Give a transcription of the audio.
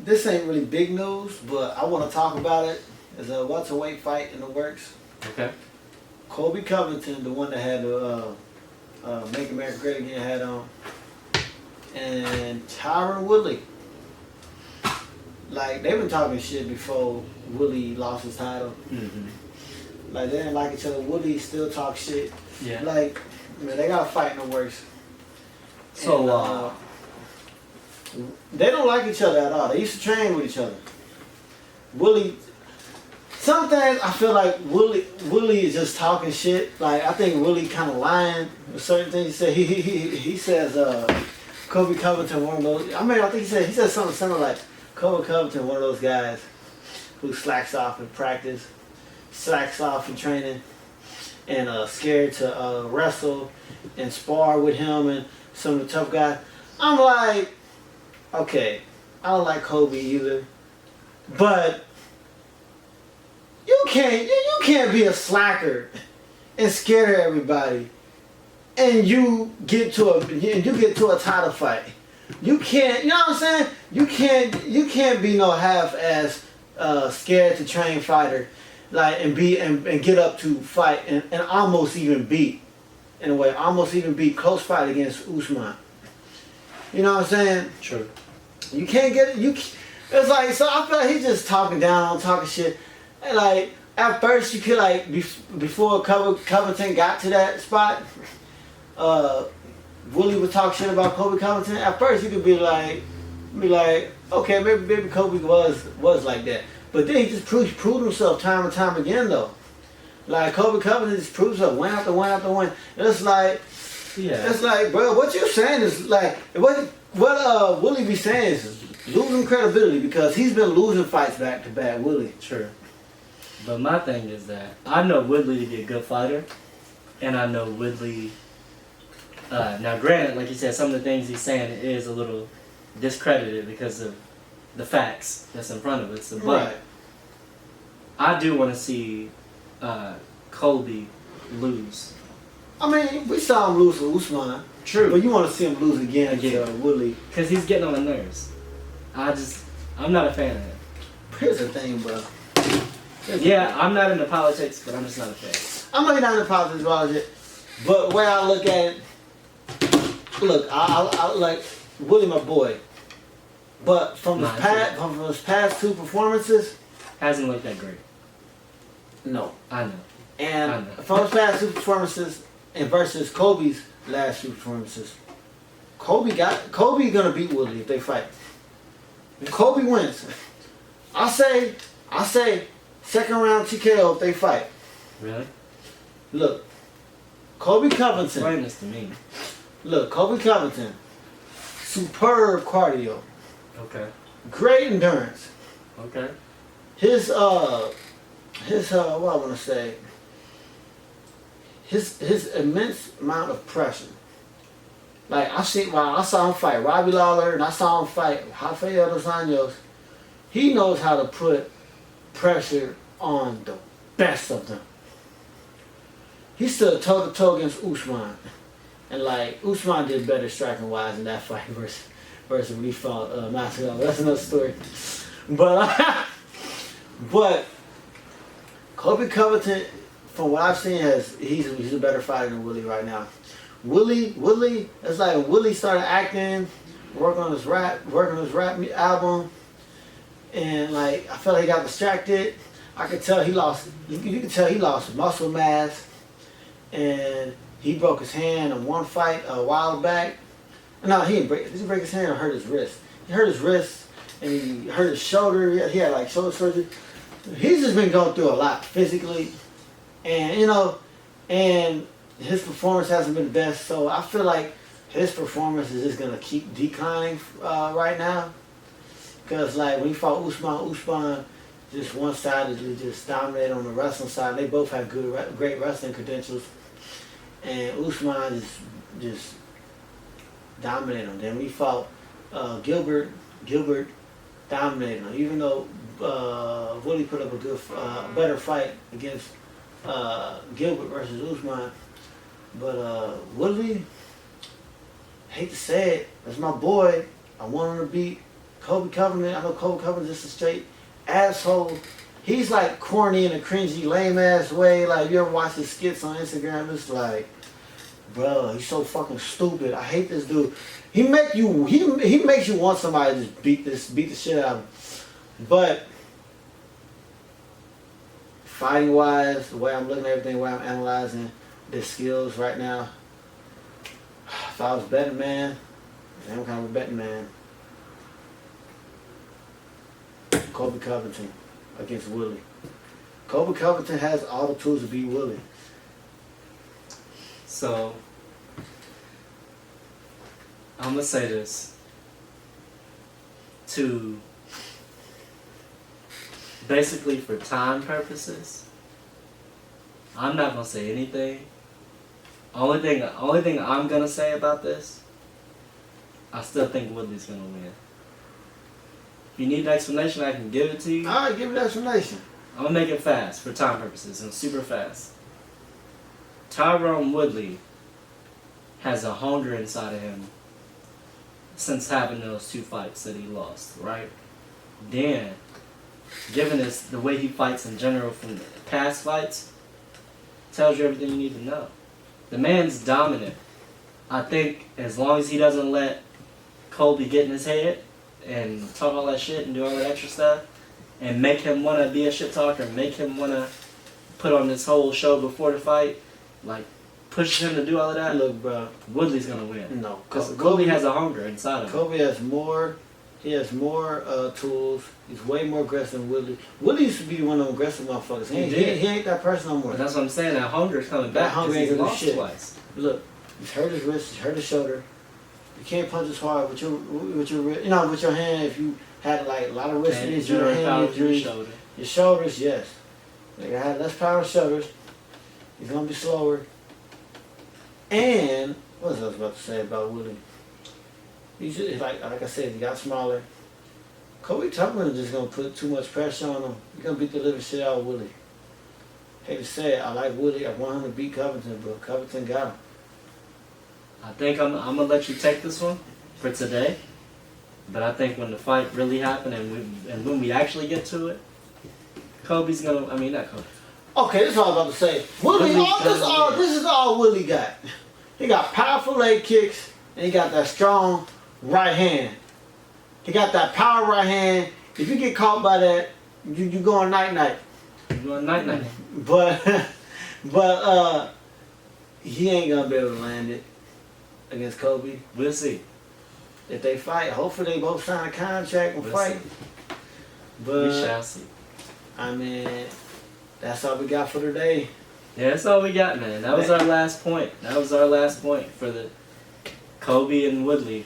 this ain't really big news, but I want to talk about it. There's a welterweight fight in the works. Okay. Colby Covington, the one that had the Make America Great Again hat on, and Tyron Woodley. Like, they've been talking shit before Woodley lost his title. Mm-hmm. Like, they didn't like each other. Woodley still talk shit. Yeah. Like, man, they got a fight in the works. So, And, they don't like each other at all. They used to train with each other. Woodley, some things I feel like Woodley is just talking shit. Like, I think Woodley kind of lying with certain things. He said he says Colby Covington one of those. I mean, I think he said something similar like Colby Covington one of those guys who slacks off in practice, slacks off in training, and scared to wrestle and spar with him and some of the tough guys. I'm like, okay, I don't like Colby either, but you can't be a slacker and scare everybody, and you get to a title fight. You can't, you know what I'm saying? You can't be no half-ass scared to train fighter, like and get up to fight and almost even beat, in a way, close fight against Usman. You know what I'm saying? True. You can't get it. It's like, so I feel like he's just talking down, talking shit. And like, at first you could like, before Covington got to that spot, Woodley would talk shit about Colby Covington. At first you could be like, okay, maybe Colby was like that. But then he just proved himself time and time again though. Like, Colby Covington just proves himself win after win after win. And it's like, yeah. It's like, bro, what you're saying is like, what Woodley be saying is losing credibility because he's been losing fights back to back. Woodley. True. But my thing is that I know Woodley to be a good fighter, and I know Woodley. Now, granted, like you said, some of the things he's saying is a little discredited because of the facts that's in front of us. But Right. I do want to see Colby lose. I mean, we saw him lose to Usman. True. But you want to see him lose again to Woodley. Because he's getting on my nerves. I'm not a fan of him. Here's the thing, bro. Yeah, I'm not into politics, but I'm just not a fan. I'm really not into politics about it. But the way I look at it, I like Woodley, my boy. But from his past two performances, Hasn't looked that great. no. I know. And from his past two performances and versus Colby's last two performances, Colby gonna beat Woodley if they fight. If Colby wins, I say second round TKO if they fight. Really? Look, Colby Covington. Explain this to me. Look, Colby Covington, superb cardio, Okay. great endurance. Okay. His what I want to say. His immense amount of pressure. Like I saw him fight Robbie Lawler and I saw him fight Rafael dos Anjos. He knows how to put pressure on the best of them. He stood toe to toe against Usman, and like Usman did better striking wise in that fight versus when he fought Masvidal. That's another story. But Colby Covington, from what I've seen, he's a better fighter than Woodley right now. Woodley, it's like when Woodley started acting, working on his rap album, and like I felt like he got distracted. I could tell he lost. You could tell he lost muscle mass, and he broke his hand in one fight a while back. No, he didn't break. Did he break his hand or hurt his wrist? He hurt his wrist, and he hurt his shoulder. He had like shoulder surgery. He's just been going through a lot physically, and and his performance hasn't been the best. So I feel like his performance is just gonna keep declining right now. Because like when he fought Usman just one-sidedly just dominated on the wrestling side. They both have great wrestling credentials, and Usman just dominated him. Then when he fought Gilbert dominated him. Even though Woodley put up a better fight against Gilbert versus Usman, but Woodley, hate to say it, that's my boy. I want him to beat Colby Covington, I know Colby Covington's just a straight asshole. He's like corny in a cringy, lame ass way. Like you ever watch his skits on Instagram? It's like, bro, he's so fucking stupid. I hate this dude. He makes you want somebody to just beat the shit out of him. But fighting wise, the way I'm looking at everything, the way I'm analyzing their skills right now, if I was a betting man, I'm kind of a betting man. Colby Covington against Woodley. Colby Covington has all the tools to beat Woodley. So, I'm gonna say this to basically for time purposes. I'm not gonna say anything. Only thing I'm gonna say about this, I still think Woodley's gonna win. If you need an explanation, I can give it to you. Alright, give me the explanation. I'm gonna make it fast for time purposes and super fast. Tyron Woodley has a hunger inside of him since having those 2 fights that he lost, right? Then, given this, the way he fights in general from past fights, tells you everything you need to know. The man's dominant. I think as long as he doesn't let Colby get in his head and talk all that shit and do all that extra stuff and make him want to be a shit talker, make him want to put on this whole show before the fight, like push him to do all of that, Look, bro, Woodley's going to win. no. Because Colby has a hunger inside of him. Colby has more. He has more tools. He's way more aggressive than Woodley. Woodley used to be one of them aggressive motherfuckers. He ain't that person no more. But that's what I'm saying. That hunger is coming That back hunger because ain't he's gonna do lost shit. twice. Look, he's hurt his wrist. He's hurt his shoulder. You can't punch as hard with your hand if you had like a lot of wrist injuries, your hand injuries, your shoulders. Yes, like I had less power in shoulders. He's gonna be slower. And what was I about to say about Woodley? He's just, like I said, he got smaller. Colby Covington is just gonna put too much pressure on him. He's gonna beat the living shit out of Woodley. Hate to say it, I like Woodley. I want him to beat Covington, but Covington got him. I think I'm gonna let you take this one for today. But I think when the fight really happened and when we actually get to it, Colby's gonna. I mean, not Colby. Okay, this is all I was about to say. Woodley, this is all Woodley got. He got powerful leg kicks, and he got that strong right hand. He got that power right hand. If you get caught by that, you going night-night. You going night-night. But he ain't gonna be able to land it against Colby. We'll see. If they fight, hopefully they both sign a contract and fight. See. But We shall see. I mean, that's all we got for today. Yeah, that's all we got, man. That was our last point. That was our last point for the Colby and Woodley